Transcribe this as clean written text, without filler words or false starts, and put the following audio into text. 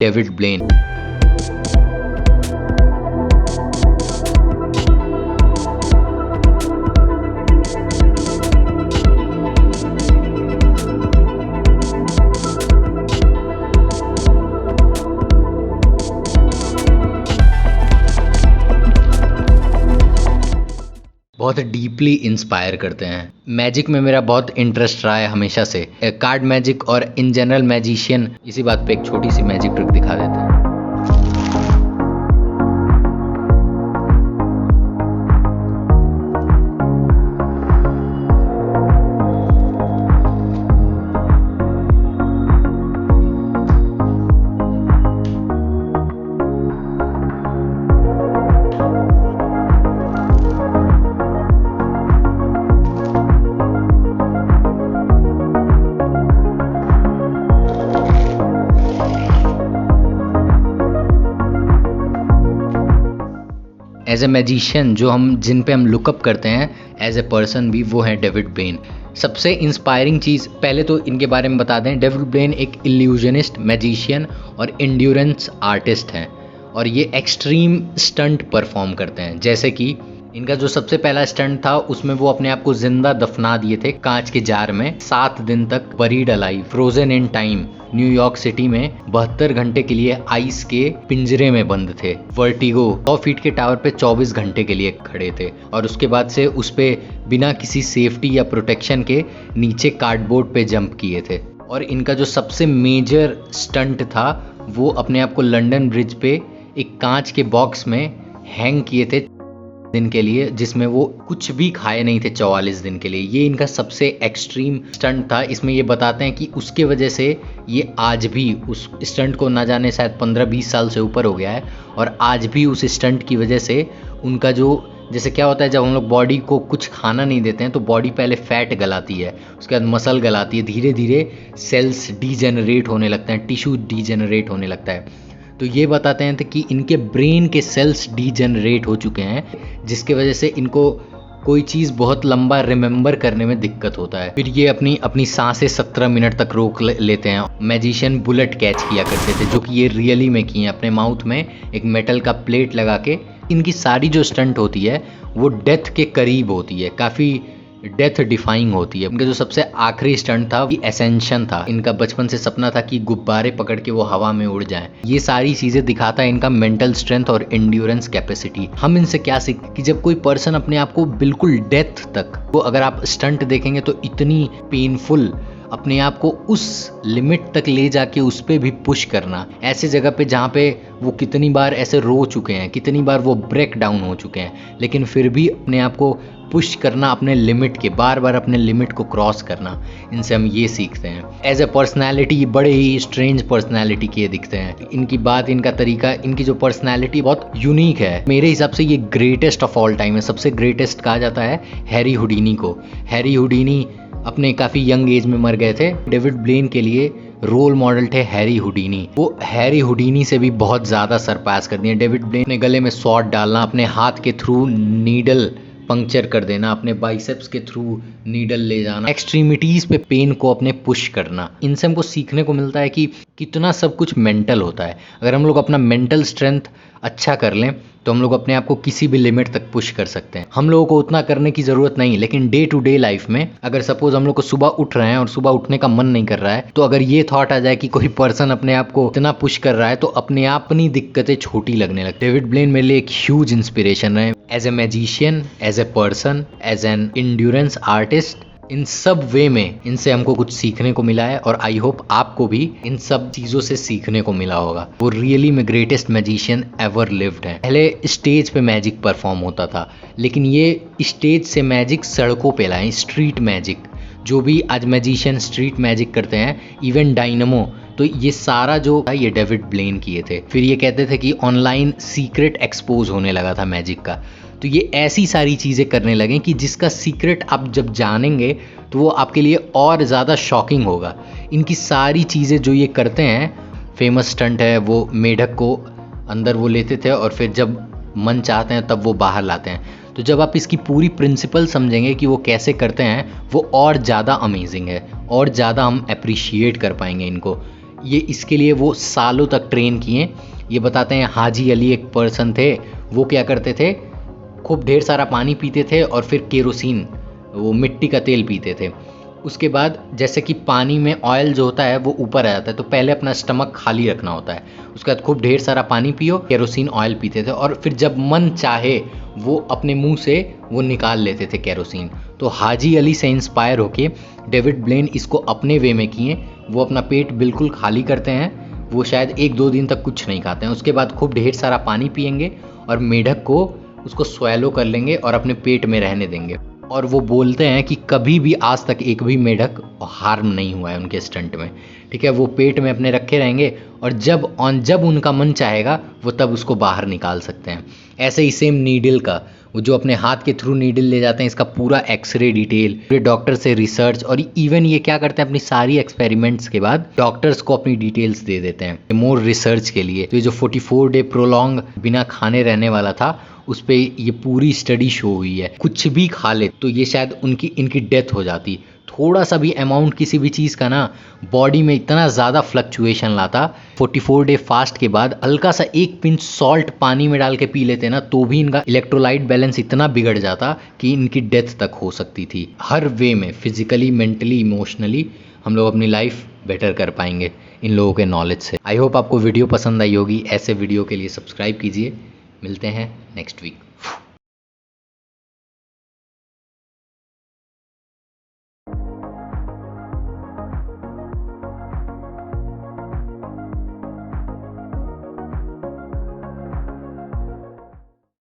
David ब्लेन। बहुत deeply inspire करते हैं। मैजिक में मेरा बहुत इंटरेस्ट रहा है हमेशा से, कार्ड मैजिक और इन जनरल मैजिशियन। इसी बात पे एक छोटी सी मैजिक ट्रिक दिखा देते हैं। एज ए मैजिशियन जिन पे हम लुकअप करते हैं एज ए पर्सन भी, वो है डेविड ब्लेन। सबसे इंस्पायरिंग चीज़ पहले तो इनके बारे में बता दें। डेविड ब्लेन एक इल्यूजनिस्ट, मैजिशियन और एंड्योरेंस आर्टिस्ट हैं और ये एक्सट्रीम स्टंट परफॉर्म करते हैं। जैसे कि इनका जो सबसे पहला स्टंट था उसमें वो अपने आप को जिंदा दफना दिए थे कांच के जार में, 7 दिन तक buried alive, frozen in time, New York city में 72 घंटे के लिए आइस के पिंजरे में बंद थे। वर्टिगो 100 फीट के टावर पे 24 घंटे के लिए खड़े थे और उसके बाद से उस पे बिना किसी सेफ्टी या प्रोटेक्शन के नीचे कार्डबोर्ड पे जंप किए थे। और इनका जो सबसे मेजर स्टंट था वो अपने आप को लंदन ब्रिज पे एक कांच के बॉक्स में हैंग किए थे दिन के लिए, जिसमें वो कुछ भी खाए नहीं थे 44 दिन के लिए। ये इनका सबसे एक्सट्रीम स्टंट था। इसमें ये बताते हैं कि उसके वजह से ये आज भी उस स्टंट को ना जाने शायद 15-20 साल से ऊपर हो गया है और आज भी उस स्टंट की वजह से उनका जो, जैसे क्या होता है जब हम लोग बॉडी को कुछ खाना नहीं देते हैं तो बॉडी पहले फैट गलाती है, उसके बाद मसल गलाती है, धीरे धीरे सेल्स डीजेनरेट होने लगते हैं, टिश्यू डीजेनरेट होने लगता है। तो ये बताते हैं कि इनके ब्रेन के सेल्स डीजेनरेट हो चुके हैं, जिसके वजह से इनको कोई चीज़ बहुत लंबा रिमेंबर करने में दिक्कत होता है। फिर ये अपनी सांसें 17 मिनट तक रोक लेते हैं। मैजिशियन बुलेट कैच किया करते थे, जो कि ये रियली में किए, अपने माउथ में एक मेटल का प्लेट लगा के। इनकी सारी जो स्टंट होती है वो डेथ के करीब होती है, काफ़ी डेथ डिफाइंग होती है। इनका जो सबसे आखिरी स्टंट था वो एसेंशन था। इनका बचपन से सपना था कि गुब्बारे पकड़ के वो हवा में उड़ जाएं। ये सारी चीज़ें दिखाता है इनका मेंटल स्ट्रेंथ और एंड्योरेंस कैपेसिटी। हम इनसे क्या सीख कि जब कोई पर्सन अपने आप को बिल्कुल डेथ तक, वो अगर आप स्टंट देखेंगे तो इतनी पेनफुल, अपने आप को उस लिमिट तक ले जाके उस पे भी पुश करना, ऐसे जगह पे जहाँ पे वो कितनी बार ऐसे रो चुके हैं, कितनी बार वो ब्रेक डाउन हो चुके हैं, लेकिन फिर भी अपने आप को पुश करना, अपने लिमिट के, बार बार अपने लिमिट को क्रॉस करना। इनसे हम ये सीखते हैं। एज ए पर्सनैलिटी बड़े ही स्ट्रेंज पर्सनैलिटी के दिखते हैं। इनकी बात, इनका तरीका, इनकी जो पर्सनैलिटी बहुत यूनिक है। मेरे हिसाब से ये ग्रेटेस्ट ऑफ ऑल टाइम है। सबसे ग्रेटेस्ट कहा जाता है हैरी हुडीनी को। हैरी हुडीनी अपने काफ़ी यंग एज में मर गए थे। डेविड ब्लेन के लिए रोल मॉडल थे हैरी हुडीनी। वो हैरी हुडीनी से भी बहुत ज़्यादा सरपास कर दिए। डेविड ब्लेन ने गले में स्वॉर्ड डालना, अपने हाथ के थ्रू नीडल पंक्चर कर देना, अपने बाइसेप्स के थ्रू नीडल ले जाना, एक्सट्रीमिटीज़ पे पेन को अपने पुश करना। इनसे हमको सीखने को मिलता है कि कितना सब कुछ मेंटल होता है। अगर हम लोग अपना मेंटल स्ट्रेंथ अच्छा कर लें तो हम लोग अपने आप को किसी भी लिमिट तक पुश कर सकते हैं। हम लोगों को उतना करने की ज़रूरत नहीं, लेकिन डे टू डे लाइफ में अगर सपोज हम लोग को सुबह उठ रहे हैं और सुबह उठने का मन नहीं कर रहा है, तो अगर ये थॉट आ जाए कि कोई पर्सन अपने आप को इतना पुश कर रहा है तो अपने आप अपनी दिक्कतें छोटी लगने लगती। डेविड ब्लेन मेरे लिए एक ह्यूज इंस्पिरेशन है, as a magician, as a person, as an endurance artist. इन सब वे में इनसे हमको कुछ सीखने को मिला है और आई होप आपको भी इन सब चीज़ों से सीखने को मिला होगा। वो रियली में ग्रेटेस्ट मैजिशियन एवर लिव्ड है। पहले स्टेज पे मैजिक परफॉर्म होता था, लेकिन ये स्टेज से मैजिक सड़कों पे लाए, स्ट्रीट मैजिक। जो भी आज मैजिशियन स्ट्रीट मैजिक करते हैं, इवन डायनमो, तो ये सारा जो था ये डेविड ब्लेन किए थे। फिर ये कहते थे कि ऑनलाइन सीक्रेट एक्सपोज होने लगा था मैजिक का, तो ये ऐसी सारी चीज़ें करने लगे कि जिसका सीक्रेट आप जब जानेंगे तो वो आपके लिए और ज़्यादा शॉकिंग होगा। इनकी सारी चीज़ें जो ये करते हैं, फेमस स्टंट है वो मेढक को अंदर वो लेते थे और फिर जब मन चाहते हैं तब वो बाहर लाते हैं। तो जब आप इसकी पूरी प्रिंसिपल समझेंगे कि वो कैसे करते हैं, वो और ज़्यादा अमेजिंग है और ज़्यादा हम अप्रिशिएट कर पाएंगे इनको। ये इसके लिए वो सालों तक ट्रेन किए। ये बताते हैं हाजी अली एक पर्सन थे, वो क्या करते थे, खूब ढेर सारा पानी पीते थे और फिर केरोसिन, वो मिट्टी का तेल पीते थे। उसके बाद जैसे कि पानी में ऑयल जो होता है वो ऊपर आ जाता है, तो पहले अपना स्टमक खाली रखना होता है, उसके बाद खूब ढेर सारा पानी पियो, केरोसिन ऑयल पीते थे और फिर जब मन चाहे वो अपने मुंह से वो निकाल लेते थे केरोसिन। तो हाजी अली से इंस्पायर होके डेविड ब्लेन इसको अपने वे में किए। वो अपना पेट बिल्कुल खाली करते हैं, वो शायद 1-2 दिन तक कुछ नहीं खाते हैं, उसके बाद खूब ढेर सारा पानी पिएंगे और मेढक को उसको स्वैलो कर लेंगे और अपने पेट में रहने देंगे। और वो बोलते हैं कि कभी भी आज तक एक भी मेढक हार्म नहीं हुआ है उनके स्टंट में, ठीक है। वो पेट में अपने रखे रहेंगे और जब उनका मन चाहेगा वो तब उसको बाहर निकाल सकते हैं। ऐसे ही सेम नीडल का, वो जो अपने हाथ के थ्रू नीडल ले जाते हैं, इसका पूरा एक्सरे डिटेल, पूरे डॉक्टर से रिसर्च, और इवन ये क्या करते हैं अपनी सारी एक्सपेरिमेंट्स के बाद डॉक्टर्स को अपनी डिटेल्स दे देते हैं मोर रिसर्च के लिए। तो ये जो 44 डे प्रोलॉन्ग बिना खाने रहने वाला था, उस पर ये पूरी स्टडी शो हुई है। कुछ भी खा ले तो ये शायद इनकी डेथ हो जाती। थोड़ा सा भी अमाउंट किसी भी चीज़ का ना बॉडी में इतना ज़्यादा फ्लक्चुएशन लाता। 44 डे फास्ट के बाद हल्का सा 1 पिंच सॉल्ट पानी में डाल के पी लेते ना, तो भी इनका इलेक्ट्रोलाइट बैलेंस इतना बिगड़ जाता कि इनकी डेथ तक हो सकती थी। हर वे में, फिजिकली, मेंटली, इमोशनली हम लोग अपनी लाइफ बेटर कर पाएंगे इन लोगों के नॉलेज से। आई होप आपको वीडियो पसंद आई होगी। ऐसे वीडियो के लिए सब्सक्राइब कीजिए। मिलते हैं नेक्स्ट वीक।